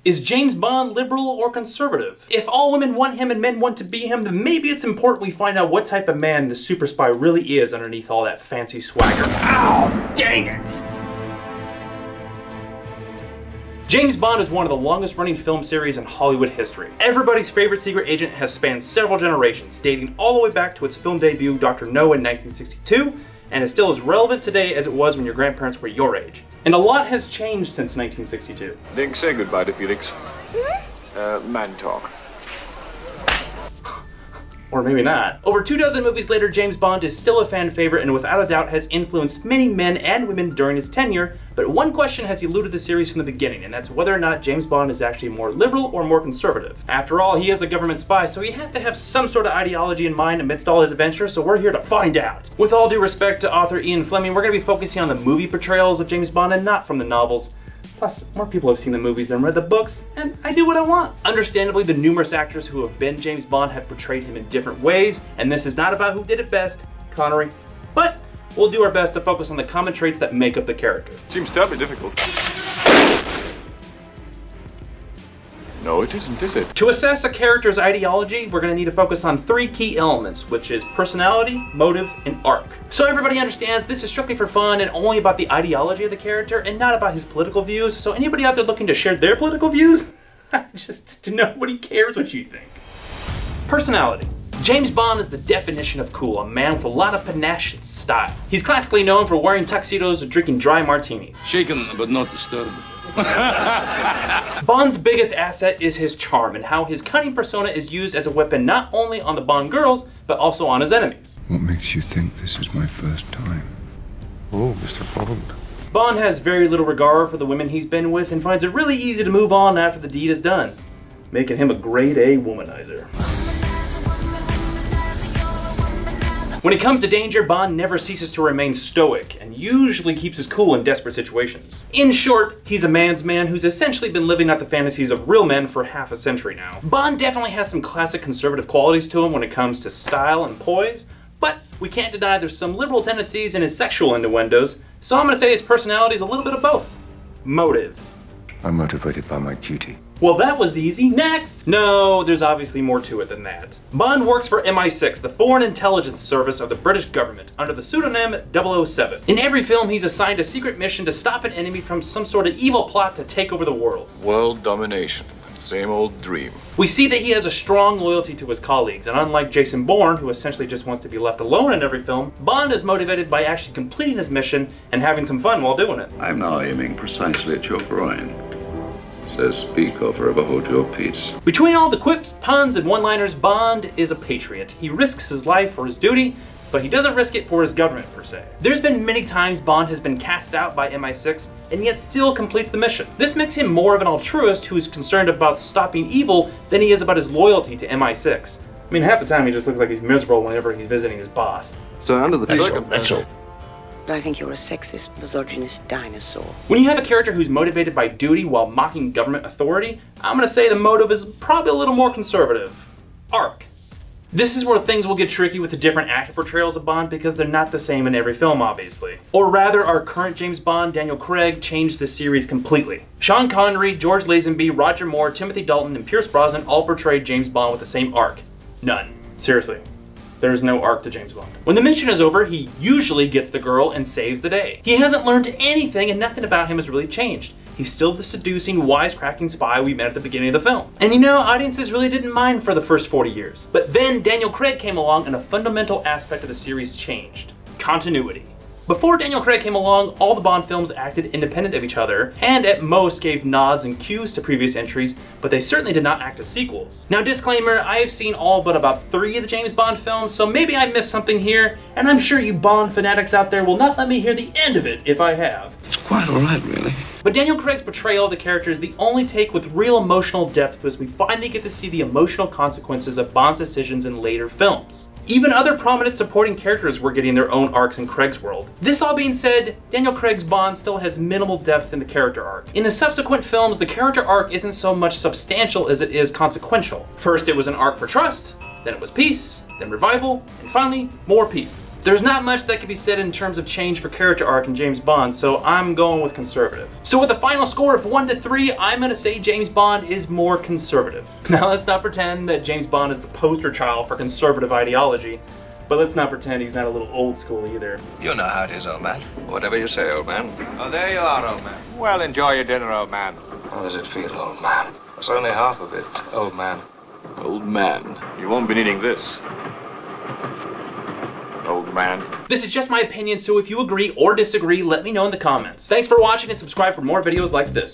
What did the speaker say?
Is James Bond liberal or conservative? If all women want him and men want to be him, then maybe it's important we find out what type of man the super spy really is underneath all that fancy swagger. Ow, dang it! James Bond is one of the longest running film series in Hollywood history. Everybody's favorite secret agent has spanned several generations, dating all the way back to its film debut, Dr. No, in 1962, and is still as relevant today as it was when your grandparents were your age. And a lot has changed since 1962. Link, say goodbye to Felix. Man talk. Or maybe not. Over 24 movies later, James Bond is still a fan favorite and without a doubt has influenced many men and women during his tenure, but one question has eluded the series from the beginning, and that's whether or not James Bond is actually more liberal or more conservative. After all, he is a government spy, so he has to have some sort of ideology in mind amidst all his adventures, so we're here to find out. With all due respect to author Ian Fleming, we're going to be focusing on the movie portrayals of James Bond and not from the novels. Plus, more people have seen the movies than read the books, and I do what I want. Understandably, the numerous actors who have been James Bond have portrayed him in different ways, and this is not about who did it best, Connery, but we'll do our best to focus on the common traits that make up the character. Seems terribly difficult. No, it isn't, is it? To assess a character's ideology, we're going to need to focus on 3 key elements, which is personality, motive, and arc. So everybody understands this is strictly for fun and only about the ideology of the character and not about his political views. So anybody out there looking to share their political views, just nobody cares what you think. Personality. James Bond is the definition of cool, a man with a lot of panache and style. He's classically known for wearing tuxedos and drinking dry martinis. Shaken but not disturbed. Bond's biggest asset is his charm and how his cunning persona is used as a weapon not only on the Bond girls, but also on his enemies. What makes you think this is my first time? Oh, Mr. Bond. Bond has very little regard for the women he's been with and finds it really easy to move on after the deed is done, making him a grade A womanizer. When it comes to danger, Bond never ceases to remain stoic and usually keeps his cool in desperate situations. In short, he's a man's man who's essentially been living out the fantasies of real men for half a century now. Bond definitely has some classic conservative qualities to him when it comes to style and poise, but we can't deny there's some liberal tendencies in his sexual innuendos, so I'm gonna say his personality is a little bit of both. Motive. I'm motivated by my duty. Well, that was easy. Next! No, there's obviously more to it than that. Bond works for MI6, the Foreign Intelligence Service of the British government, under the pseudonym 007. In every film, he's assigned a secret mission to stop an enemy from some sort of evil plot to take over the world. World domination. Same old dream. We see that he has a strong loyalty to his colleagues, and unlike Jason Bourne, who essentially just wants to be left alone in every film, Bond is motivated by actually completing his mission and having some fun while doing it. I'm now aiming precisely at your groin. Says speak or forever hold your peace. Between all the quips, puns, and one-liners, Bond is a patriot. He risks his life for his duty, but he doesn't risk it for his government, per se. There's been many times Bond has been cast out by MI6, and yet still completes the mission. This makes him more of an altruist who's concerned about stopping evil than he is about his loyalty to MI6. I mean, half the time he just looks like he's miserable whenever he's visiting his boss. So under the circumstances. I think you're a sexist, misogynist dinosaur. When you have a character who's motivated by duty while mocking government authority, I'm gonna say the motive is probably a little more conservative. Arc. This is where things will get tricky with the different actor portrayals of Bond because they're not the same in every film, obviously. Or rather, our current James Bond, Daniel Craig, changed the series completely. Sean Connery, George Lazenby, Roger Moore, Timothy Dalton, and Pierce Brosnan all portrayed James Bond with the same arc. None. Seriously. There's no arc to James Bond. When the mission is over, he usually gets the girl and saves the day. He hasn't learned anything and nothing about him has really changed. He's still the seducing, wisecracking spy we met at the beginning of the film. And you know, audiences really didn't mind for the first 40 years. But then Daniel Craig came along and a fundamental aspect of the series changed. Continuity. Before Daniel Craig came along, all the Bond films acted independent of each other, and at most gave nods and cues to previous entries, but they certainly did not act as sequels. Now disclaimer, I have seen all but about 3 of the James Bond films, so maybe I missed something here, and I'm sure you Bond fanatics out there will not let me hear the end of it if I have. It's quite alright, really. But Daniel Craig's portrayal of the character is the only take with real emotional depth because we finally get to see the emotional consequences of Bond's decisions in later films. Even other prominent supporting characters were getting their own arcs in Craig's world. This all being said, Daniel Craig's Bond still has minimal depth in the character arc. In the subsequent films, the character arc isn't so much substantial as it is consequential. First it was an arc for trust, then it was peace, then revival, and finally, more peace. There's not much that can be said in terms of change for character arc in James Bond, so I'm going with conservative. So with a final score of 1 to 3, I'm gonna say James Bond is more conservative. Now let's not pretend that James Bond is the poster child for conservative ideology, but let's not pretend he's not a little old school either. You know how it is, old man. Whatever you say, old man. Oh, there you are, old man. Well, enjoy your dinner, old man. How does it feel, old man? It's only half of it, old man. Old man. You won't be needing this. Old man. This is just my opinion, so if you agree or disagree, let me know in the comments. Thanks for watching and subscribe for more videos like this.